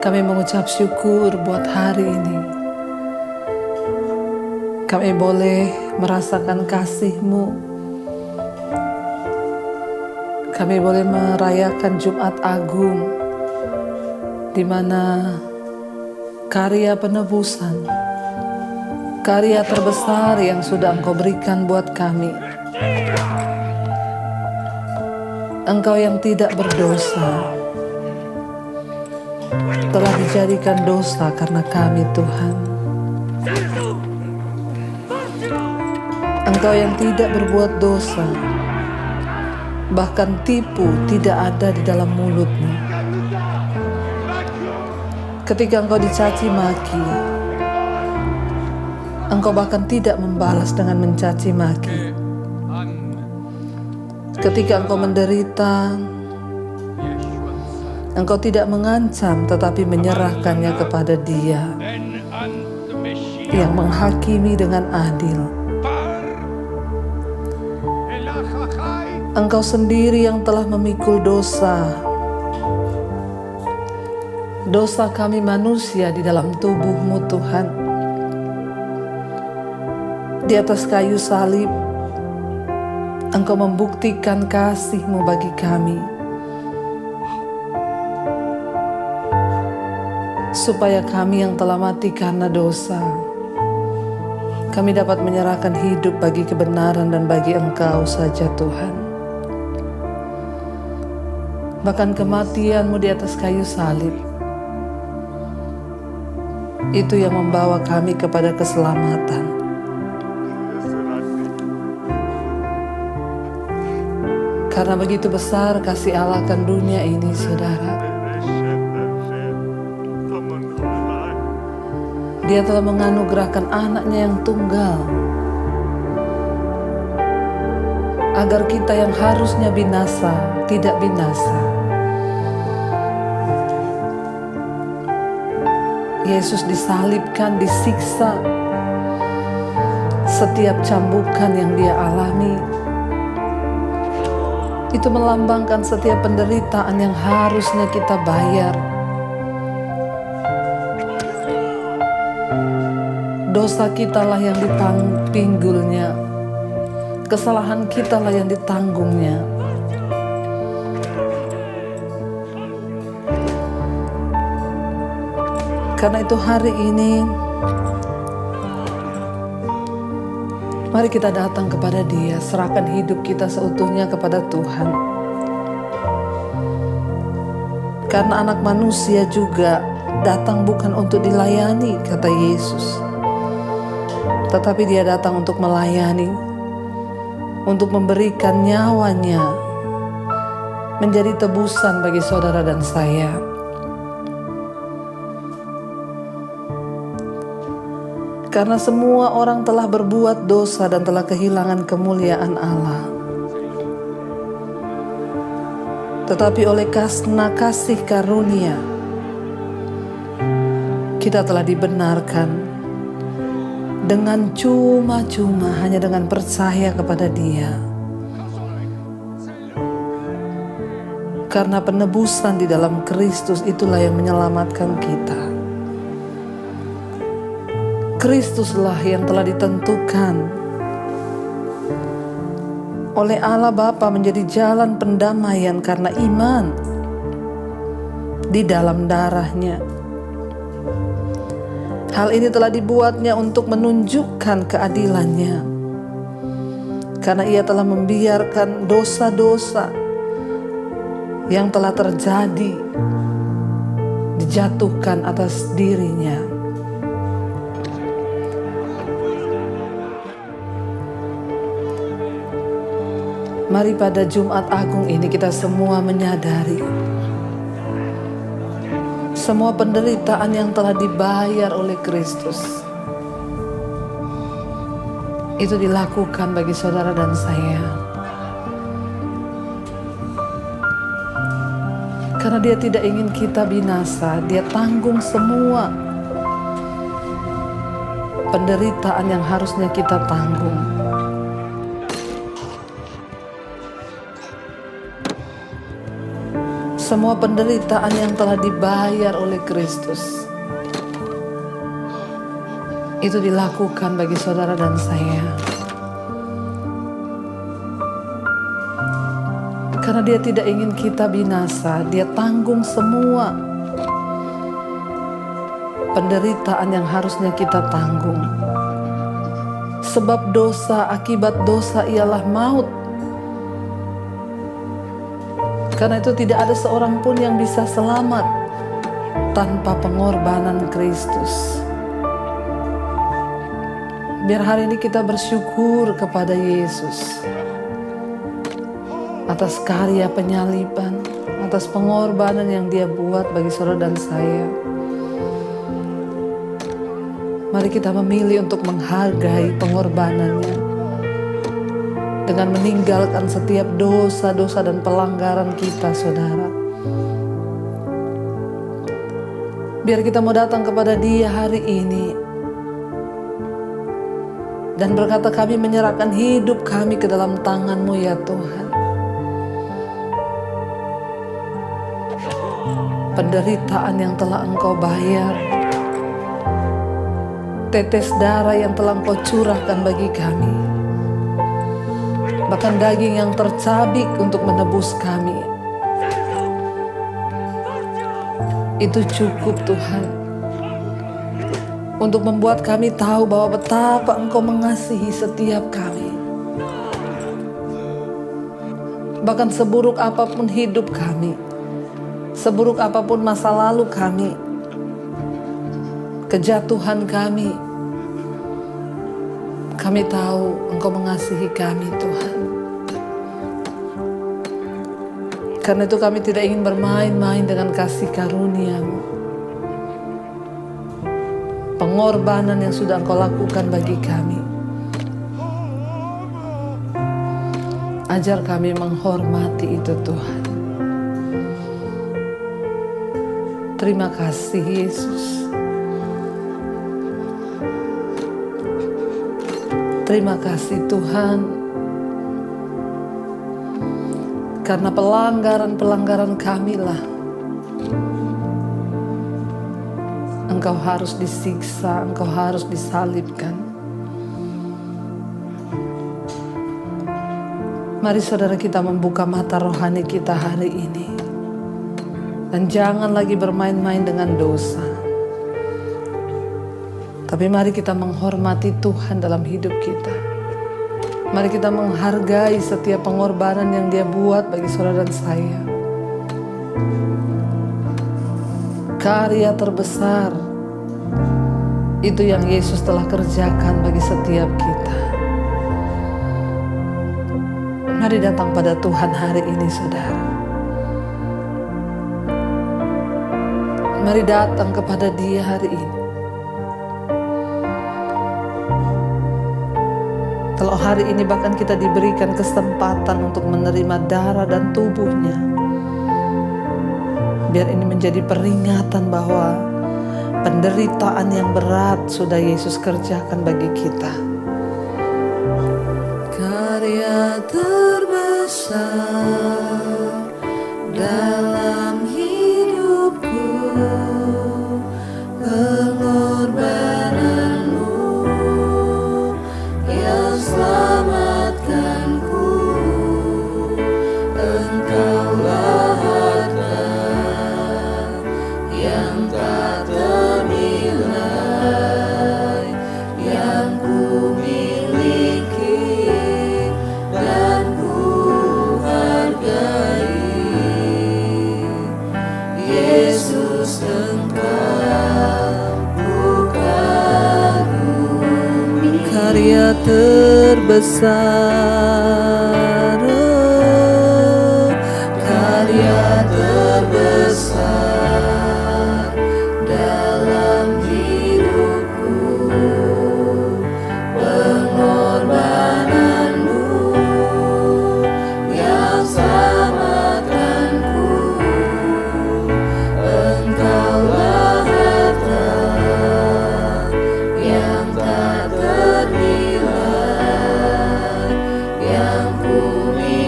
Kami mengucap syukur buat hari ini. Kami boleh merasakan kasih-Mu. Kami boleh merayakan Jumat Agung, di mana karya penebusan, karya terbesar yang sudah Engkau berikan buat kami. Engkau yang tidak berdosa telah dijadikan dosa karena kami, Tuhan. Engkau yang tidak berbuat dosa, bahkan tipu tidak ada di dalam mulut-Mu. Ketika Engkau dicaci maki, Engkau bahkan tidak membalas dengan mencaci maki. Ketika Engkau menderita, Engkau tidak mengancam, tetapi menyerahkannya kepada Dia yang menghakimi dengan adil. Engkau sendiri yang telah memikul dosa kami manusia di dalam tubuh-Mu, Tuhan. Di atas kayu salib, Engkau membuktikan kasih-Mu bagi kami, supaya kami yang telah mati karena dosa, kami dapat menyerahkan hidup bagi kebenaran dan bagi Engkau saja, Tuhan. Bahkan kematian-Mu di atas kayu salib, itu yang membawa kami kepada keselamatan. Karena begitu besar kasih Allah akan dunia ini, saudara. Dia telah menganugerahkan anaknya yang tunggal, agar kita yang harusnya binasa, tidak binasa. Yesus disalibkan, disiksa. Setiap cambukan yang Dia alami, itu melambangkan setiap penderitaan yang harusnya kita bayar. Dosa kitalah yang dipinggulnya, kesalahan kitalah yang ditanggungnya. Karena itu hari ini, mari kita datang kepada Dia, serahkan hidup kita seutuhnya kepada Tuhan. Karena anak manusia juga datang bukan untuk dilayani, kata Yesus, tetapi Dia datang untuk melayani, untuk memberikan nyawanya menjadi tebusan bagi saudara dan saya. Karena semua orang telah berbuat dosa dan telah kehilangan kemuliaan Allah. Tetapi oleh karena kasih karunia, kita telah dibenarkan dengan cuma-cuma, hanya dengan percaya kepada Dia. Karena penebusan di dalam Kristus itulah yang menyelamatkan kita. Kristuslah yang telah ditentukan oleh Allah Bapa menjadi jalan pendamaian karena iman di dalam darah-Nya. Hal ini telah dibuatnya untuk menunjukkan keadilan-Nya, karena Ia telah membiarkan dosa-dosa yang telah terjadi dijatuhkan atas diri-Nya. Mari pada Jumat Agung ini kita semua menyadari semua penderitaan yang telah dibayar oleh Kristus itu dilakukan bagi saudara dan saya. Karena Dia tidak ingin kita binasa, Dia tanggung semua penderitaan yang harusnya kita tanggung. semua penderitaan yang telah dibayar oleh Kristus itu dilakukan bagi saudara dan saya. Karena Dia tidak ingin kita binasa, Dia tanggung semua penderitaan yang harusnya kita tanggung. Sebab dosa, akibat dosa ialah maut. Karena itu tidak ada seorang pun yang bisa selamat tanpa pengorbanan Kristus. Biar hari ini kita bersyukur kepada Yesus atas karya penyaliban, atas pengorbanan yang Dia buat bagi saudara dan saya. Mari kita memilih untuk menghargai pengorbanannya dengan meninggalkan setiap dosa-dosa dan pelanggaran kita, saudara. Biar kita mau datang kepada Dia hari ini dan berkata, kami menyerahkan hidup kami ke dalam tangan-Mu ya Tuhan. Penderitaan yang telah Engkau bayar, tetes darah yang telah Engkau curahkan bagi kami, bahkan daging yang tercabik untuk menebus kami, itu cukup Tuhan untuk membuat kami tahu bahwa betapa Engkau mengasihi setiap kami. Bahkan seburuk apapun hidup kami, seburuk apapun masa lalu kami, kejatuhan kami tahu Engkau mengasihi kami Tuhan. Karena itu kami tidak ingin bermain-main dengan kasih karunia-Mu. Pengorbanan yang sudah Engkau lakukan bagi kami. Ajar kami menghormati itu Tuhan. Terima kasih Yesus. Terima kasih Tuhan. Karena pelanggaran-pelanggaran kamilah Engkau harus disiksa, Engkau harus disalibkan. Mari saudara kita membuka mata rohani kita hari ini. Dan jangan lagi bermain-main dengan dosa. Tapi mari kita menghormati Tuhan dalam hidup kita. Mari kita menghargai setiap pengorbanan yang Dia buat bagi saudara dan saya. Karya terbesar itu yang Yesus telah kerjakan bagi setiap kita. Mari datang pada Tuhan hari ini saudara. Mari datang kepada Dia hari ini. Kalau hari ini bahkan kita diberikan kesempatan untuk menerima darah dan tubuhnya, biar ini menjadi peringatan bahwa penderitaan yang berat sudah Yesus kerjakan bagi kita. Karya terbesar dalam hidupku, pengorbananmu yang selamatkanku. Engkaulah harta yang tak ternilai yang ku miliki dan ku hargai. Yesus, Engkau ku kagumi. Karya terbesar, karya terbesar dalam hidupku, pengorbananmu yang selamatkanku. Engkaulah harta yang tak ternilai yang ku miliki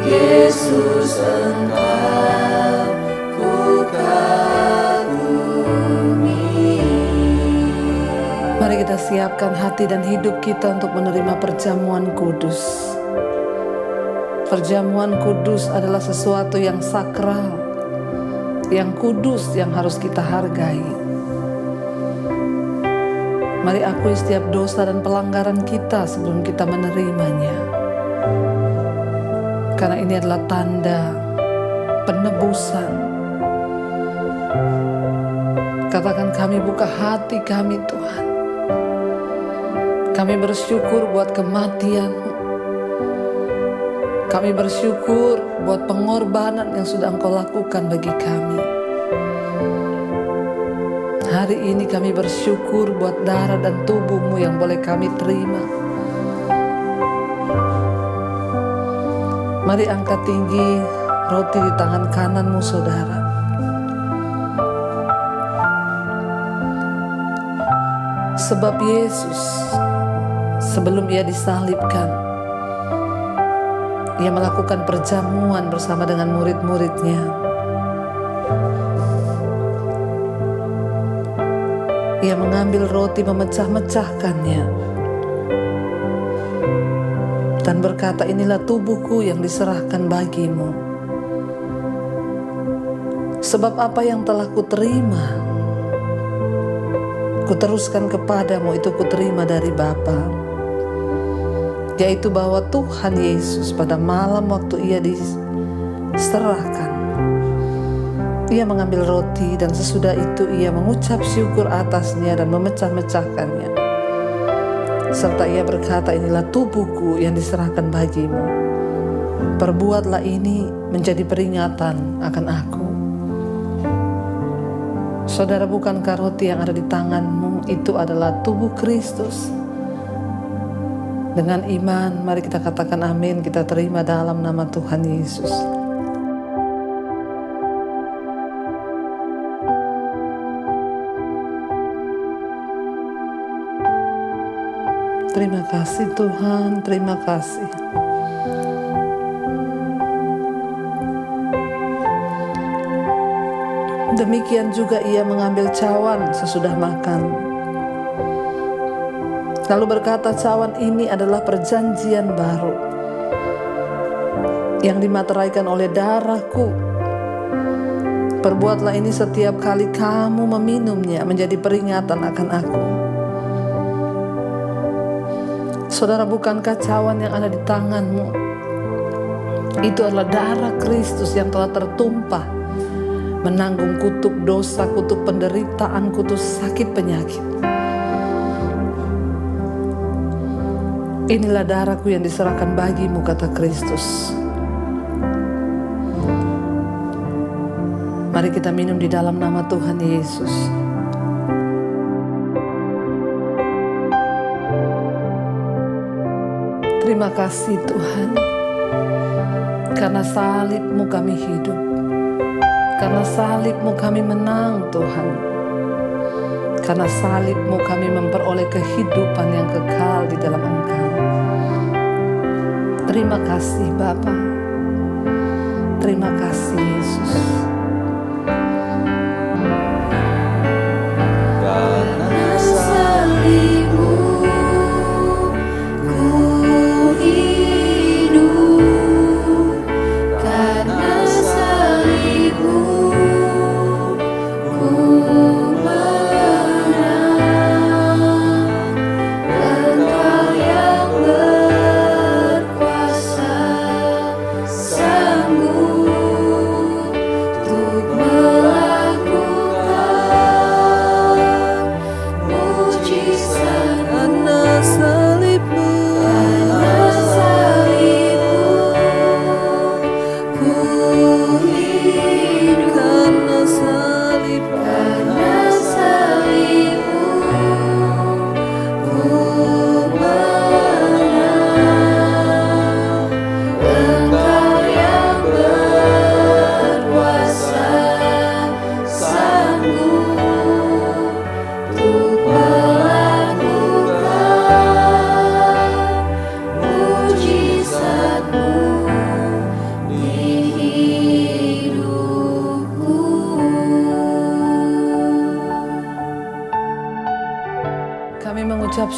Yesus Engkau ku kagumi. Mari kita siapkan hati dan hidup kita untuk menerima perjamuan kudus. Perjamuan kudus adalah sesuatu yang sakral, yang kudus, yang harus kita hargai. Mari akui setiap dosa dan pelanggaran kita sebelum kita menerimanya. Karena ini adalah tanda penebusan. Katakan, kami buka hati kami Tuhan. Kami bersyukur buat kematian-Mu. Kami bersyukur buat pengorbanan yang sudah Engkau lakukan bagi kami. Hari ini kami bersyukur buat darah dan tubuh-Mu yang boleh kami terima. Mari angkat tinggi roti di tangan kanan-Mu, saudara. Sebab Yesus, sebelum Ia disalibkan, Ia melakukan perjamuan bersama dengan murid-muridnya. Ia mengambil roti, memecah-mecahkannya, dan berkata, inilah tubuhku yang diserahkan bagimu. Sebab apa yang telah kuterima, kuteruskan kepadamu, itu kuterima dari Bapa, yaitu bahwa Tuhan Yesus pada malam waktu Ia diserahkan, Ia mengambil roti, dan sesudah itu Ia mengucap syukur atasnya dan memecah-mecahkannya. Serta Ia berkata, inilah tubuhku yang diserahkan bagimu. Perbuatlah ini menjadi peringatan akan aku. Saudara, bukankah roti yang ada di tanganmu itu adalah tubuh Kristus? Dengan iman, mari kita katakan amin, kita terima dalam nama Tuhan Yesus. Terima kasih Tuhan, terima kasih. Demikian juga Ia mengambil cawan sesudah makan, lalu berkata, cawan ini adalah perjanjian baru yang dimateraikan oleh darahku. Perbuatlah ini setiap kali kamu meminumnya menjadi peringatan akan aku. Saudara, bukankah cawan yang ada di tanganmu itu adalah darah Kristus yang telah tertumpah, menanggung kutuk dosa, kutuk penderitaan, kutuk sakit penyakit. Inilah darahku yang diserahkan bagimu, kata Kristus. Mari kita minum di dalam nama Tuhan Yesus. Terima kasih Tuhan, karena salib-Mu kami hidup, karena salib-Mu kami menang Tuhan, karena salib-Mu kami memperoleh kehidupan yang kekal di dalam Engkau. Terima kasih Bapa, terima kasih Yesus. Karena salib-Mu ku hidup, karena salib-Mu ku menang. Engkau yang berkuasa, sanggup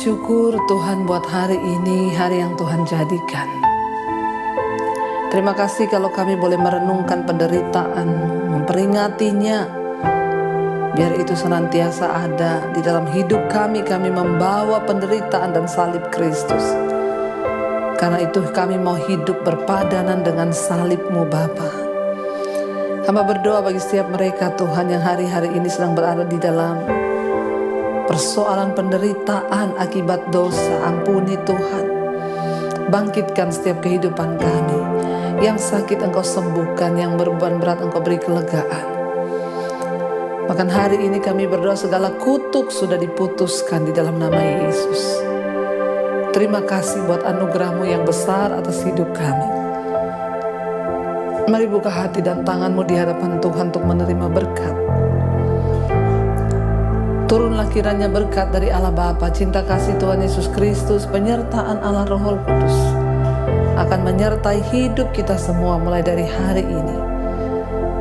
syukur Tuhan buat hari ini, hari yang Tuhan jadikan. Terima kasih kalau kami boleh merenungkan penderitaan, memperingatinya. Biar itu senantiasa ada di dalam hidup kami membawa penderitaan dan salib Kristus. Karena itu kami mau hidup berpadanan dengan salib-Mu Bapa. Hamba berdoa bagi setiap mereka Tuhan yang hari-hari ini sedang berada di dalam persoalan penderitaan akibat dosa. Ampuni Tuhan. Bangkitkan setiap kehidupan kami. Yang sakit Engkau sembuhkan, yang berbeban berat Engkau beri kelegaan. Bahkan hari ini kami berdoa segala kutuk sudah diputuskan di dalam nama Yesus. Terima kasih buat anugerah-Mu yang besar atas hidup kami. Mari buka hati dan tangan-Mu di hadapan Tuhan untuk menerima berkat. Turunlah kiranya berkat dari Allah Bapa, cinta kasih Tuhan Yesus Kristus, penyertaan Allah Roh Kudus akan menyertai hidup kita semua mulai dari hari ini.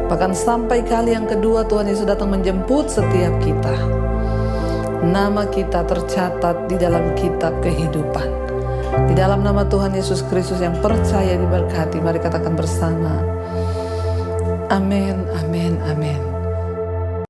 Bahkan sampai kali yang kedua Tuhan Yesus datang menjemput setiap kita. Nama kita tercatat di dalam kitab kehidupan. Di dalam nama Tuhan Yesus Kristus yang percaya diberkati, mari katakan bersama. Amin, amin, amin.